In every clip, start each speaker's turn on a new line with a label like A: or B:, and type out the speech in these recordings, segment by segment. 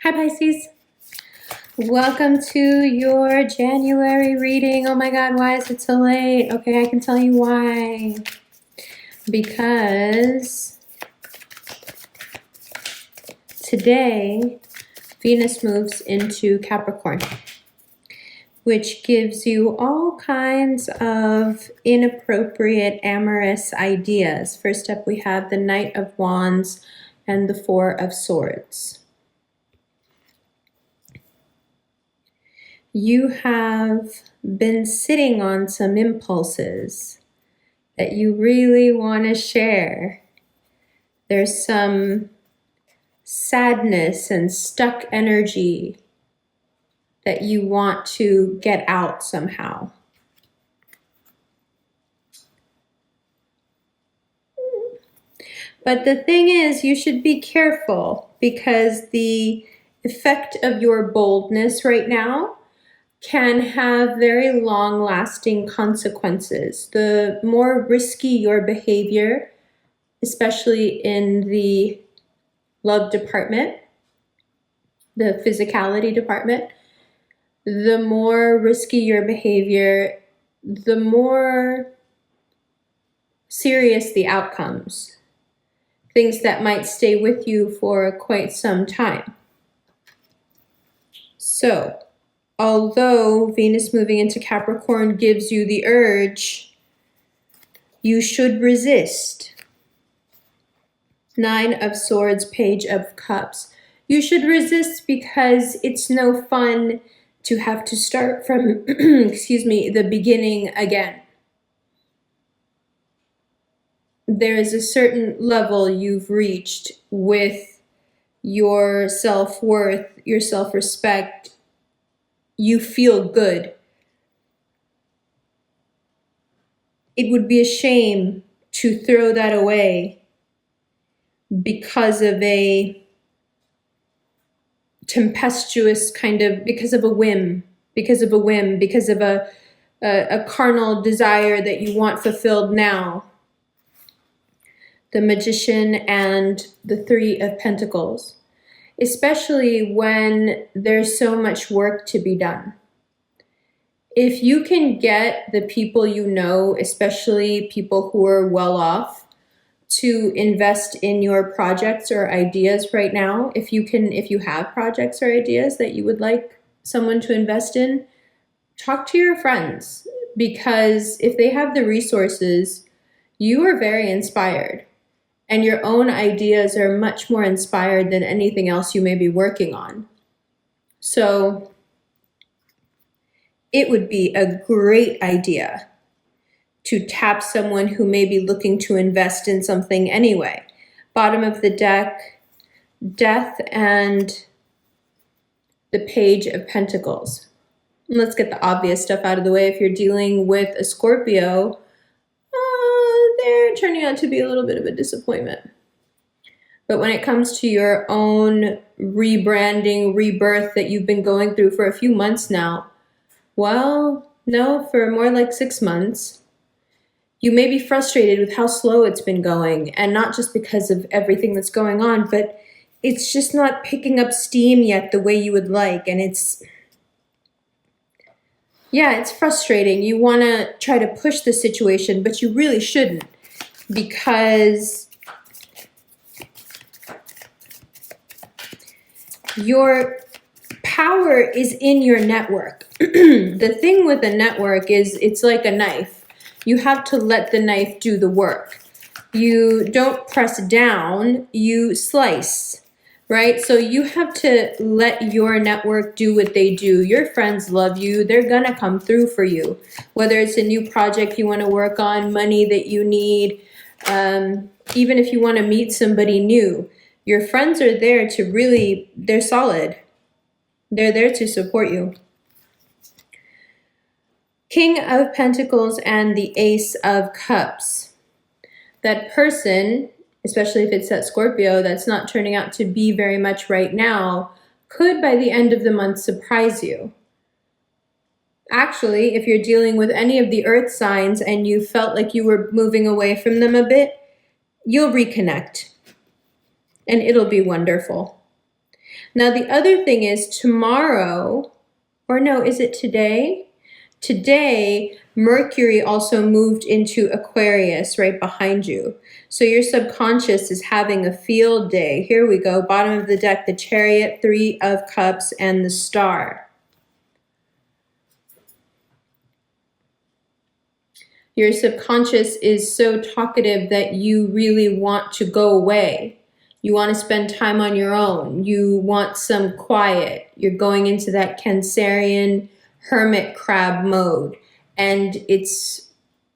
A: Hi Pisces, welcome to your January reading. Oh my god, why is it so late? Okay, I can tell you why. Because today Venus moves into Capricorn, which gives you all kinds of inappropriate amorous ideas. First up, we have the Knight of Wands and the Four of Swords. You have been sitting on some impulses that you really want to share. There's some sadness and stuck energy that you want to get out somehow. But the thing is, you should be careful because the effect of your boldness right now can have very long-lasting consequences. The more risky your behavior, especially in the love department, the physicality department, the more risky your behavior, the more serious the outcomes. Things that might stay with you for quite some time. So, although Venus moving into Capricorn gives you the urge, you should resist. Nine of Swords, Page of Cups. You should resist because it's no fun to have to start from, the beginning again. There is a certain level you've reached with your self-worth, your self-respect. You feel good. It would be a shame to throw that away because of a tempestuous because of a whim, because of a carnal desire that you want fulfilled now. The Magician and the Three of Pentacles. Especially when there's so much work to be done. If you can get the people you know, especially people who are well off, to invest in your projects or ideas right now, if you have projects or ideas that you would like someone to invest in, talk to your friends, because if they have the resources, you are very inspired. And your own ideas are much more inspired than anything else you may be working on. So it would be a great idea to tap someone who may be looking to invest in something anyway. Bottom of the deck, Death and the Page of Pentacles. And let's get the obvious stuff out of the way. If you're dealing with a Scorpio, they're turning out to be a little bit of a disappointment. But when it comes to your own rebranding, rebirth that you've been going through for a few months now, well, no, for more like 6 months, you may be frustrated with how slow it's been going, and not just because of everything that's going on, but it's just not picking up steam yet the way you would like, and it's frustrating. You want to try to push the situation, but you really shouldn't, because your power is in your network. The thing with a network is it's like a knife. You have to let the knife do the work. You don't press down, you slice. Right? So you have to let your network do what they do. Your friends love you. They're going to come through for you. Whether it's a new project you want to work on, money that you need, even if you want to meet somebody new, your friends are there to really, they're solid. They're there to support you. King of Pentacles and the Ace of Cups. That person, especially if it's that Scorpio that's not turning out to be very much right now, could by the end of the month surprise you. Actually, if you're dealing with any of the earth signs and you felt like you were moving away from them a bit, you'll reconnect and it'll be wonderful. Now, the other thing is tomorrow, or no, is it today? Today, Mercury also moved into Aquarius right behind you. So your subconscious is having a field day. Here we go. Bottom of the deck, the Chariot, Three of Cups, and the Star. Your subconscious is so talkative that you really want to go away. You want to spend time on your own. You want some quiet. You're going into that Cancerian hermit crab mode. And it's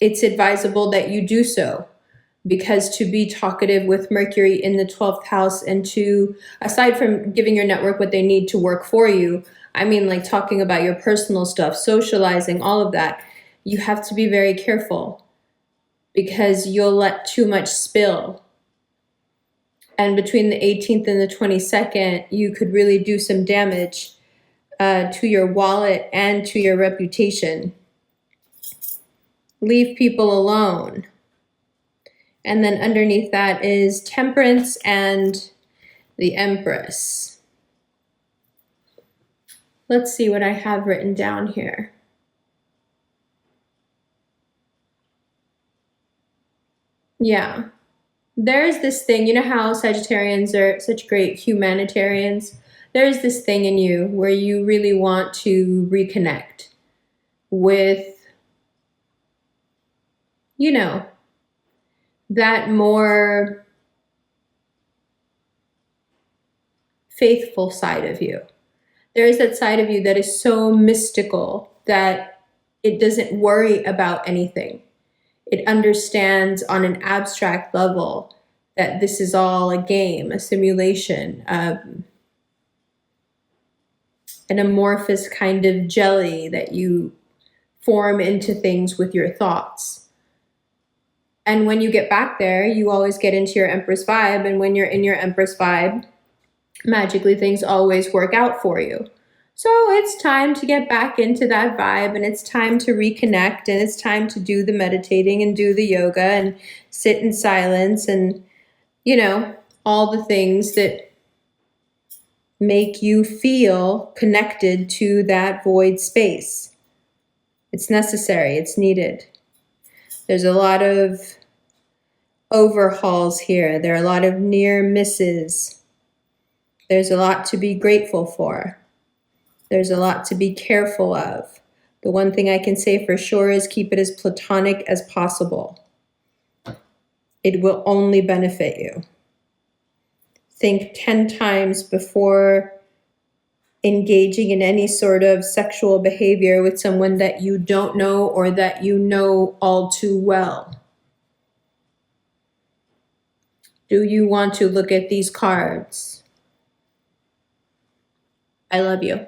A: advisable that you do so, because to be talkative with Mercury in the 12th house, and to, aside from giving your network what they need to work for you, I mean like talking about your personal stuff, socializing, all of that, you have to be very careful because you'll let too much spill. And between the 18th and the 22nd, you could really do some damage to your wallet and to your reputation. Leave people alone. And then underneath that is Temperance and the Empress. Let's see what I have written down here. Yeah. There's this thing, you know how Sagittarians are such great humanitarians? There's this thing in you where you really want to reconnect with, you know, that more faithful side of you. There is that side of you that is so mystical that it doesn't worry about anything. It understands on an abstract level that this is all a game, a simulation, an amorphous kind of jelly that you form into things with your thoughts. And when you get back there, you always get into your Empress vibe. And when you're in your Empress vibe, magically things always work out for you. So it's time to get back into that vibe, and it's time to reconnect, and it's time to do the meditating and do the yoga and sit in silence and, you know, all the things that make you feel connected to that void space. It's necessary. It's needed. There's a lot of overhauls here. There are a lot of near misses. There's a lot to be grateful for. There's a lot to be careful of. The one thing I can say for sure is keep it as platonic as possible. It will only benefit you. Think 10 times before engaging in any sort of sexual behavior with someone that you don't know or that you know all too well. Do you want to look at these cards? I love you.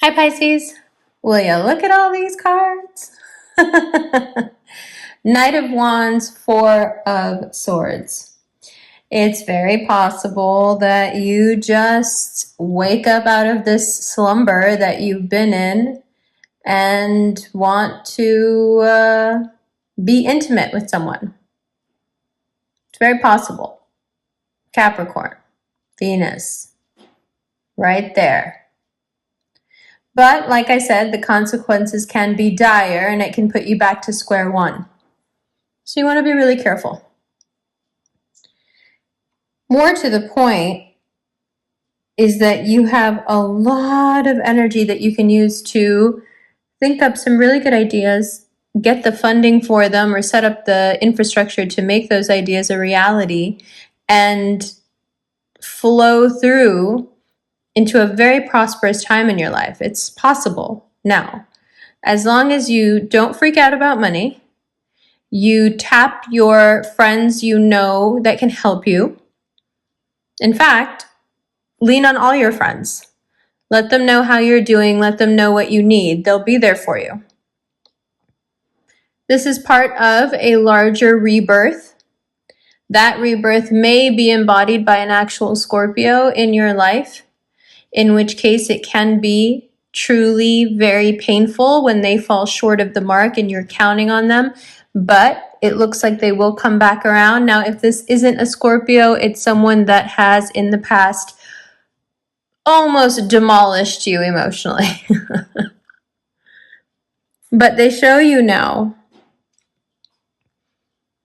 A: Hi, Pisces. Will you look at all these cards? Knight of Wands, Four of Swords. It's very possible that you just wake up out of this slumber that you've been in and want to be intimate with someone. It's very possible. Capricorn, Venus, right there. But like I said, the consequences can be dire and it can put you back to square one. So you want to be really careful. More to the point is that you have a lot of energy that you can use to think up some really good ideas, get the funding for them, or set up the infrastructure to make those ideas a reality, and flow through into a very prosperous time in your life. It's possible now. As long as you don't freak out about money, you tap your friends you know that can help you. In fact, lean on all your friends. Let them know how you're doing. Let them know what you need. They'll be there for you. This is part of a larger rebirth. That rebirth may be embodied by an actual Scorpio in your life, in which case it can be truly very painful when they fall short of the mark and you're counting on them. But it looks like they will come back around. Now, if this isn't a Scorpio, it's someone that has in the past almost demolished you emotionally. But they show you now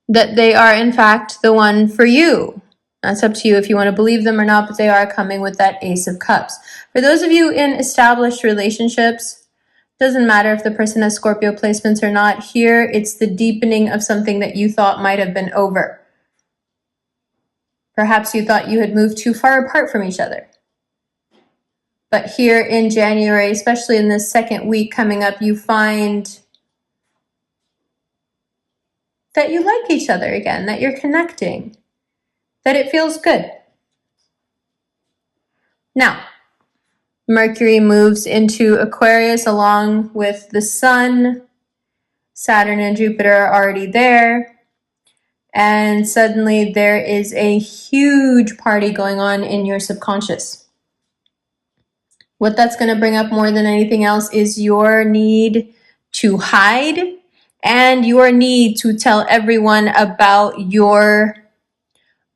A: that they are in fact the one for you. That's up to you if you want to believe them or not, but they are coming with that Ace of Cups. For those of you in established relationships, doesn't matter if the person has Scorpio placements or not, here it's the deepening of something that you thought might have been over. Perhaps you thought you had moved too far apart from each other. But here in January, especially in this second week coming up, you find that you like each other again, that you're connecting, that it feels good. Now, Mercury moves into Aquarius along with the Sun. Saturn and Jupiter are already there. And suddenly there is a huge party going on in your subconscious. What that's going to bring up more than anything else is your need to hide and your need to tell everyone about your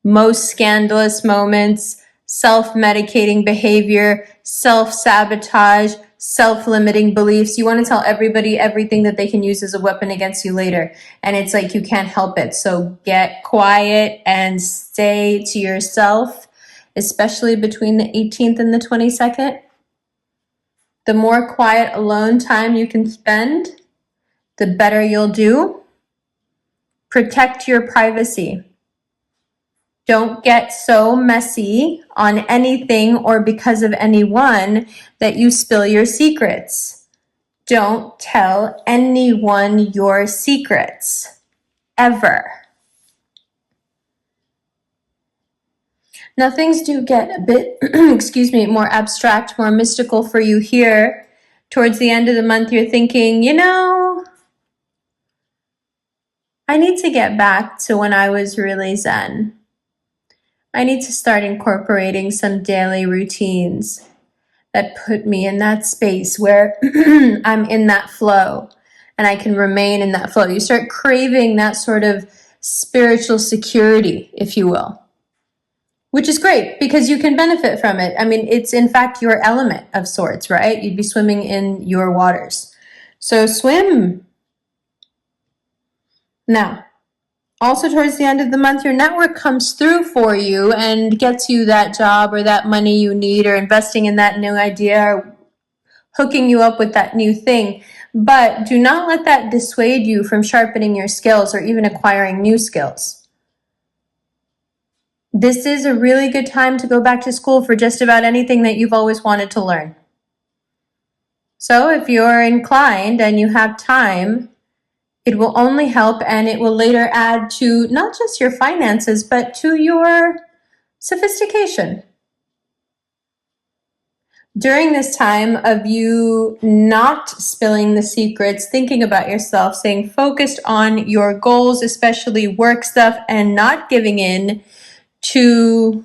A: most scandalous moments, self-medicating behavior, self-sabotage, self-limiting beliefs. You want to tell everybody everything that they can use as a weapon against you later. And it's like you can't help it. So get quiet and stay to yourself, especially between the 18th and the 22nd. The more quiet, alone time you can spend, the better you'll do. Protect your privacy. Don't get so messy on anything or because of anyone that you spill your secrets. Don't tell anyone your secrets, ever. Now things do get a bit, more abstract, more mystical for you here. Towards the end of the month, you're thinking, I need to get back to when I was really zen. I need to start incorporating some daily routines that put me in that space where I'm in that flow and I can remain in that flow. You start craving that sort of spiritual security, if you will, which is great because you can benefit from it. I mean, it's in fact your element of sorts, right? You'd be swimming in your waters. So swim. Now, also towards the end of the month, your network comes through for you and gets you that job or that money you need or investing in that new idea or hooking you up with that new thing. But do not let that dissuade you from sharpening your skills or even acquiring new skills. This is a really good time to go back to school for just about anything that you've always wanted to learn. So if you're inclined and you have time, it will only help and it will later add to not just your finances, but to your sophistication. During this time of you not spilling the secrets, thinking about yourself, staying focused on your goals, especially work stuff, and not giving in to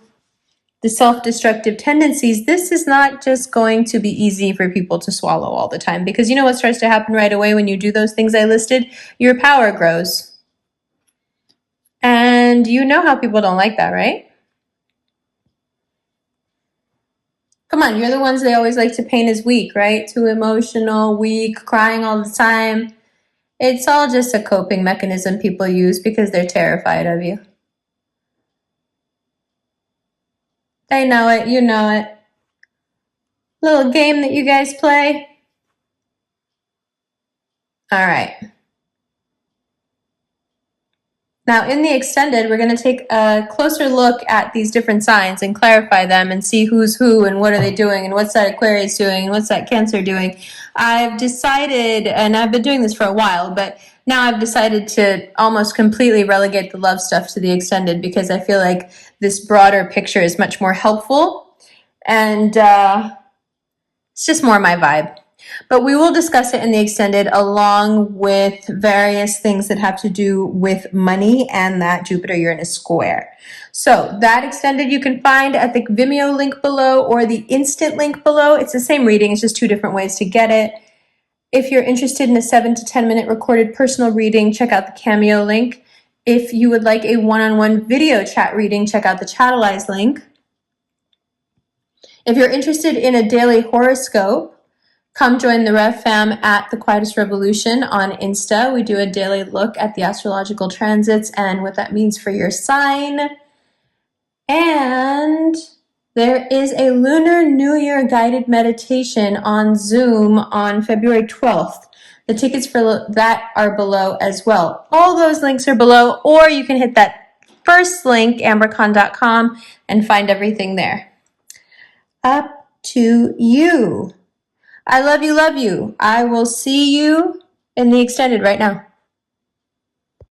A: the self-destructive tendencies, this is not just going to be easy for people to swallow all the time. Because you know what starts to happen right away when you do those things I listed? Your power grows. And you know how people don't like that, right? Come on, you're the ones they always like to paint as weak, right? Too emotional, weak, crying all the time. It's all just a coping mechanism people use because they're terrified of you. They know it, you know it. Little game that you guys play. All right. Now in the extended, we're going to take a closer look at these different signs and clarify them and see who's who and what are they doing and what's that Aquarius doing and what's that Cancer doing. I've decided, and I've been doing this for a while, but now I've decided to almost completely relegate the love stuff to the extended because I feel like this broader picture is much more helpful and it's just more my vibe. But we will discuss it in the extended along with various things that have to do with money and that Jupiter-Uranus square. So that extended you can find at the Vimeo link below or the instant link below. It's the same reading, it's just two different ways to get it. If you're interested in a 7 to 10 minute recorded personal reading, check out the Cameo link. If you would like a one-on-one video chat reading, check out the Catalyze link. If you're interested in a daily horoscope, come join the Rev Fam at the Quietest Revolution on Insta. We do a daily look at the astrological transits and what that means for your sign. And there is a Lunar New Year guided meditation on Zoom on February 12th. The tickets for that are below as well. All those links are below, or you can hit that first link, ambercon.com, and find everything there. Up to you. I love you, love you. I will see you in the extended right now.